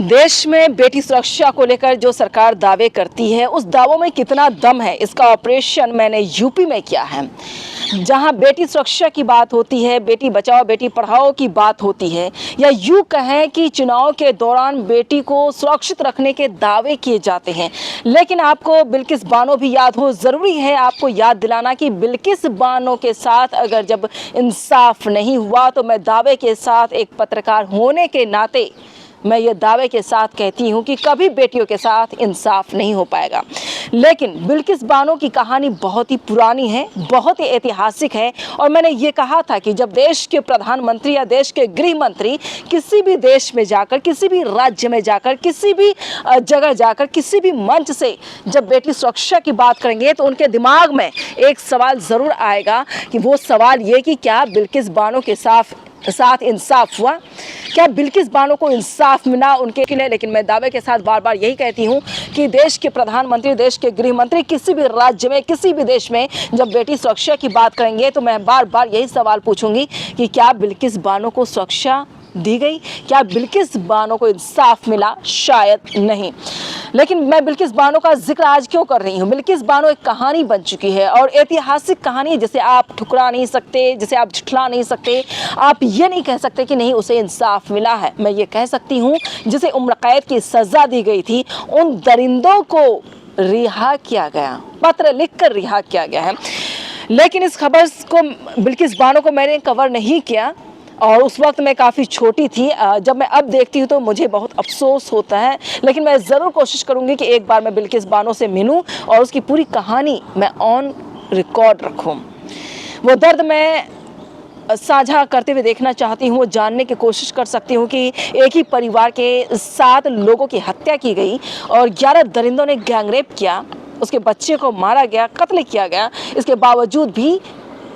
देश में बेटी सुरक्षा को लेकर जो सरकार दावे करती है, उस दावों में कितना दम है, इसका ऑपरेशन मैंने यूपी में किया है। जहां बेटी सुरक्षा की बात होती है, बेटी बचाओ बेटी पढ़ाओ की बात होती है, या यूं कहें कि चुनाव के दौरान बेटी को सुरक्षित रखने के दावे किए जाते हैं। लेकिन आपको बिल्किस बानो भी याद हो, ज़रूरी है आपको याद दिलाना कि बिल्किस बानो के साथ अगर जब इंसाफ नहीं हुआ तो मैं दावे के साथ एक पत्रकार होने के नाते मैं ये दावे के साथ कहती हूँ कि कभी बेटियों के साथ इंसाफ नहीं हो पाएगा। लेकिन बिल्किस बानो की कहानी बहुत ही पुरानी है, बहुत ही ऐतिहासिक है। और मैंने ये कहा था कि जब देश के प्रधानमंत्री या देश के गृह मंत्री किसी भी देश में जाकर, किसी भी राज्य में जाकर, किसी भी जगह जाकर, किसी भी मंच से जब बेटी सुरक्षा की बात करेंगे तो उनके दिमाग में एक सवाल ज़रूर आएगा कि वो सवाल ये कि क्या बिल्किस बानो के साथ इंसाफ हुआ, क्या बिल्किस बानो को इंसाफ मिला उनके लिए। लेकिन मैं दावे के साथ बार बार यही कहती हूँ कि देश के प्रधानमंत्री, देश के गृह मंत्री किसी भी राज्य में, किसी भी देश में जब बेटी सुरक्षा की बात करेंगे तो मैं बार बार यही सवाल पूछूंगी कि क्या बिल्किस बानो को सुरक्षा दी गई, क्या बिल्किस बानो को इंसाफ मिला? शायद नहीं। लेकिन मैं बिल्किस बानो का जिक्र आज क्यों कर रही हूँ? बिल्किस बानो एक कहानी बन चुकी है और ऐतिहासिक कहानी जिसे आप ठुकरा नहीं सकते, जिसे आप झुठला नहीं सकते। आप ये नहीं कह सकते कि नहीं उसे इंसाफ मिला है। मैं ये कह सकती हूँ जिसे उम्र कैद की सज़ा दी गई थी, उन दरिंदों को रिहा किया गया, पत्र लिखकर रिहा किया गया है। लेकिन इस खबर को, बिल्किस बानो को मैंने कवर नहीं किया और उस वक्त मैं काफ़ी छोटी थी। जब मैं अब देखती हूँ तो मुझे बहुत अफसोस होता है। लेकिन मैं ज़रूर कोशिश करूँगी कि एक बार मैं बिल्किस बानो से मिलूँ और उसकी पूरी कहानी मैं ऑन रिकॉर्ड रखूँ। वो दर्द मैं साझा करते हुए देखना चाहती हूँ, वो जानने की कोशिश कर सकती हूँ कि एक ही परिवार के 7 लोगों की हत्या की गई और 11 दरिंदों ने गैंगरेप किया, उसके बच्चे को मारा गया, कत्ल किया गया। इसके बावजूद भी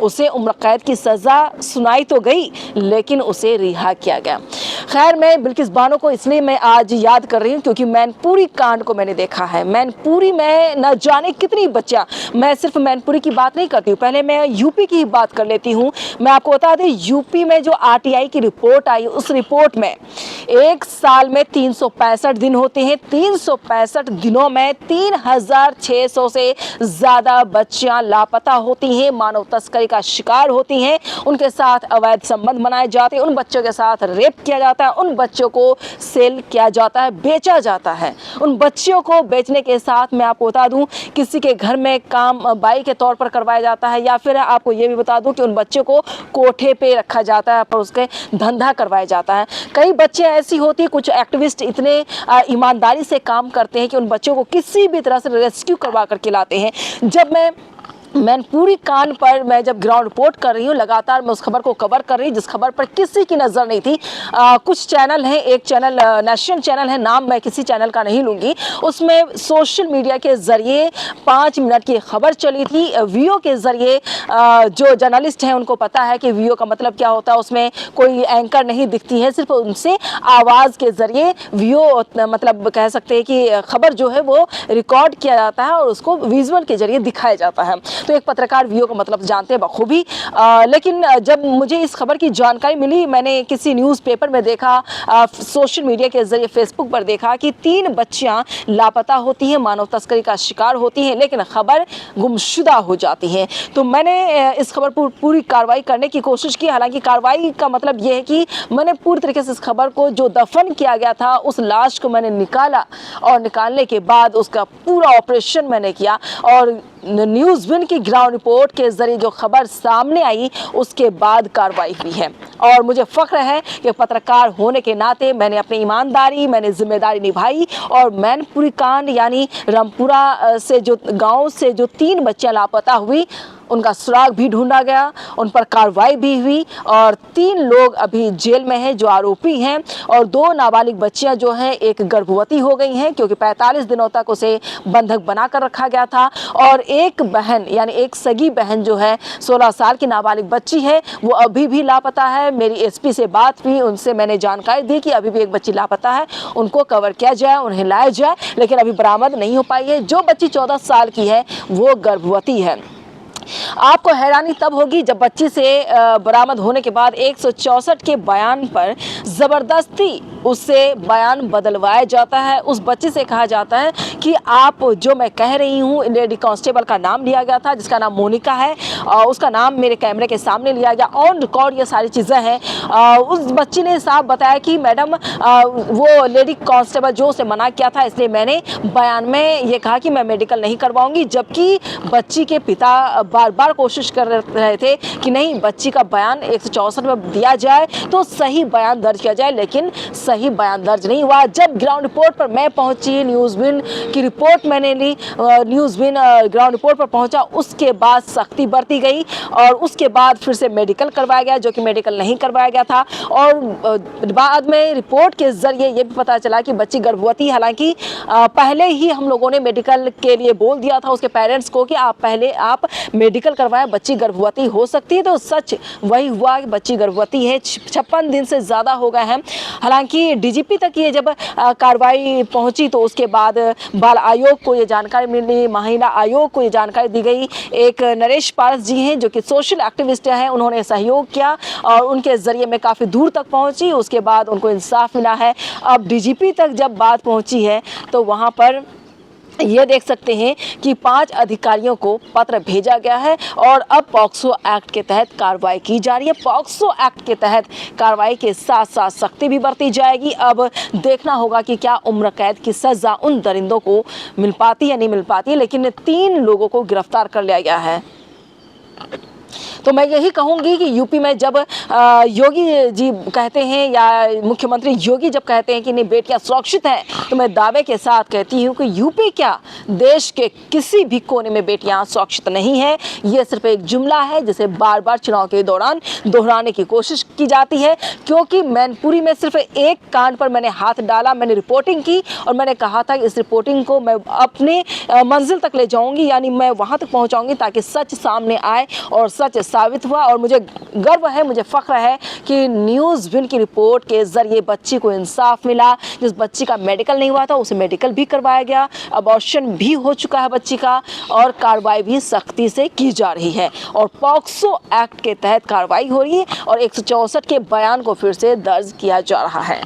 उसे उम्र कैद की सज़ा सुनाई तो गई लेकिन उसे रिहा किया गया। खैर, मैं बिल्किस बानो को इसलिए मैं आज याद कर रही हूँ क्योंकि मैनपुरी कांड को मैंने देखा है। मैनपुरी में न जाने कितनी बच्चियाँ, मैं सिर्फ मैनपुरी की बात नहीं करती हूँ, पहले मैं यूपी की ही बात कर लेती हूँ। मैं आपको बता दें, यूपी में जो आरटीआई की रिपोर्ट आई, उस रिपोर्ट में एक साल में 365 दिन होते हैं। 365 दिनों में 3600 से ज़्यादा बच्चियाँ लापता होती हैं, मानव तस्करी का शिकार होती हैं, उनके साथ अवैध संबंध बनाए जाते हैं, उन बच्चों के साथ रेप किया जाता है, उन बच्चों को सेल किया जाता है, बेचा जाता है। उन बच्चियों को बेचने के साथ मैं आपको बता दूं, किसी के घर में काम बाई के तौर पर करवाया जाता है, या फिर आपको ये भी बता दूं कि उन बच्चों को कोठे पे रखा जाता है, पर उसके धंधा करवाया जाता है। कई बच्चे ऐसी होती है, कुछ एक्टिविस्ट इतने ईमानदारी से काम करते हैं कि उन बच्चों को किसी भी तरह से रेस्क्यू करवा करके लाते हैं। जब मैनपुरी कांड पर मैं जब ग्राउंड रिपोर्ट कर रही हूँ, लगातार मैं उस खबर को कवर कर रही हूँ जिस खबर पर किसी की नज़र नहीं थी। कुछ चैनल हैं, एक चैनल नेशनल चैनल है, नाम मैं किसी चैनल का नहीं लूँगी, उसमें सोशल मीडिया के ज़रिए 5 मिनट की खबर चली थी। वीओ के ज़रिए जो जर्नलिस्ट हैं उनको पता है कि वीओ का मतलब क्या होता है, उसमें कोई एंकर नहीं दिखती है, सिर्फ उनसे आवाज़ के ज़रिए वीओ मतलब कह सकते हैं कि खबर जो है वो रिकॉर्ड किया जाता है और उसको विजुअल के ज़रिए दिखाया जाता है। तो एक पत्रकार वीओ का मतलब जानते हैं बखूबी। लेकिन जब मुझे इस खबर की जानकारी मिली, मैंने किसी न्यूज़पेपर में देखा, सोशल मीडिया के जरिए फेसबुक पर देखा कि 3 बच्चियां लापता होती हैं, मानव तस्करी का शिकार होती हैं, लेकिन खबर गुमशुदा हो जाती है। तो मैंने इस खबर पर पूरी कार्रवाई करने की कोशिश की। हालांकि कार्रवाई का मतलब यह है कि मैंने पूरी तरीके से इस खबर को, जो दफन किया गया था, उस लाश को मैंने निकाला और निकालने के बाद उसका पूरा ऑपरेशन मैंने किया और न्यूज़ विन की ग्राउंड रिपोर्ट के जरिए जो खबर सामने आई उसके बाद कार्रवाई हुई है। और मुझे फख्र है कि पत्रकार होने के नाते मैंने अपनी ईमानदारी, मैंने जिम्मेदारी निभाई और मैनपुरी कांड यानी रामपुरा से जो गांव से जो 3 बच्चियां लापता हुई, उनका सुराग भी ढूंढा गया, उन पर कार्रवाई भी हुई और 3 लोग अभी जेल में हैं जो आरोपी हैं और 2 नाबालिग बच्चियां जो हैं, एक गर्भवती हो गई हैं क्योंकि 45 दिनों तक उसे बंधक बनाकर रखा गया था, और एक बहन यानी एक सगी बहन जो है 16 साल की नाबालिग बच्ची है, वो अभी भी लापता है। मेरी एसपी से बात हुई, उनसे मैंने जानकारी दी कि अभी भी एक बच्ची लापता है, उनको कवर किया जाए, उन्हें लाया जाए, लेकिन अभी बरामद नहीं हो पाई है। जो बच्ची 14 साल की है वो गर्भवती है। आपको हैरानी तब होगी जब बच्ची से बरामद होने के बाद 164 के बयान पर ज़बरदस्ती उससे बयान बदलवाया जाता है। उस बच्ची से कहा जाता है कि आप जो मैं कह रही हूँ, लेडी कांस्टेबल का नाम लिया गया था जिसका नाम मोनिका है, उसका नाम मेरे कैमरे के सामने लिया गया, ऑन रिकॉर्ड ये सारी चीज़ें हैं। उस बच्ची ने साफ बताया कि मैडम वो लेडी कांस्टेबल जो उसे मना किया था, इसलिए मैंने बयान में ये कहा कि मैं मेडिकल नहीं करवाऊंगी, जबकि बच्ची के पिता बार बार कोशिश कर रहे थे कि नहीं, बच्ची का बयान 164 में दिया जाए तो सही बयान दर्ज किया जाए, लेकिन सही बयान दर्ज नहीं हुआ। जब ग्राउंड रिपोर्ट पर मैं पहुंची, न्यूज़ विन की रिपोर्ट मैंने ली, न्यूज़ विन ग्राउंड रिपोर्ट पर पहुंचा, उसके बाद सख्ती बरती गई और उसके बाद फिर से मेडिकल करवाया गया, जो कि मेडिकल नहीं करवाया गया था। और बाद में रिपोर्ट के जरिए ये भी पता चला कि बच्ची गर्भवती, हालांकि पहले ही हम लोगों ने मेडिकल के लिए बोल दिया था उसके पेरेंट्स को कि आप मेडिकल करवाएं, बच्ची गर्भवती हो सकती है। तो सच वही हुआ कि बच्ची गर्भवती है, 56 दिन से ज़्यादा हो गए हैं। हालांकि डीजीपी तक ये जब कार्रवाई पहुंची तो उसके बाद बाल आयोग को ये जानकारी मिली, महिला आयोग को ये जानकारी दी गई। एक नरेश पारस जी हैं जो कि सोशल एक्टिविस्ट हैं, उन्होंने सहयोग किया और उनके ज़रिए में काफ़ी दूर तक पहुंची, उसके बाद उनको इंसाफ मिला है। अब डीजीपी तक जब बात पहुंची है तो वहाँ पर ये देख सकते हैं कि 5 अधिकारियों को पत्र भेजा गया है और अब पॉक्सो एक्ट के तहत कार्रवाई की जा रही है। पॉक्सो एक्ट के तहत कार्रवाई के साथ साथ सख्ती भी बरती जाएगी। अब देखना होगा कि क्या उम्र कैद की सज़ा उन दरिंदों को मिल पाती या नहीं मिल पाती, लेकिन 3 लोगों को गिरफ्तार कर लिया गया है। तो मैं यही कहूँगी कि यूपी में जब योगी जी कहते हैं या मुख्यमंत्री योगी जब कहते हैं कि नहीं बेटियां सुरक्षित हैं, तो मैं दावे के साथ कहती हूँ कि यूपी क्या, देश के किसी भी कोने में बेटियां सुरक्षित नहीं है। ये सिर्फ एक जुमला है जिसे बार बार चुनाव के दौरान दोहराने की कोशिश की जाती है, क्योंकि मैनपुरी में सिर्फ एक कांड पर मैंने हाथ डाला, मैंने रिपोर्टिंग की और मैंने कहा था कि इस रिपोर्टिंग को मैं अपने मंजिल तक ले जाऊँगी, यानी मैं वहाँ तक पहुँचाऊँगी ताकि सच सामने आए और सच साबित हुआ। और मुझे गर्व है, मुझे फख्र है कि न्यूज़ विन की रिपोर्ट के जरिए बच्ची को इंसाफ मिला। जिस बच्ची का मेडिकल नहीं हुआ था उसे मेडिकल भी करवाया गया, अबॉर्शन भी हो चुका है बच्ची का और कार्रवाई भी सख्ती से की जा रही है और पॉक्सो एक्ट के तहत कार्रवाई हो रही है और 164 के बयान को फिर से दर्ज किया जा रहा है।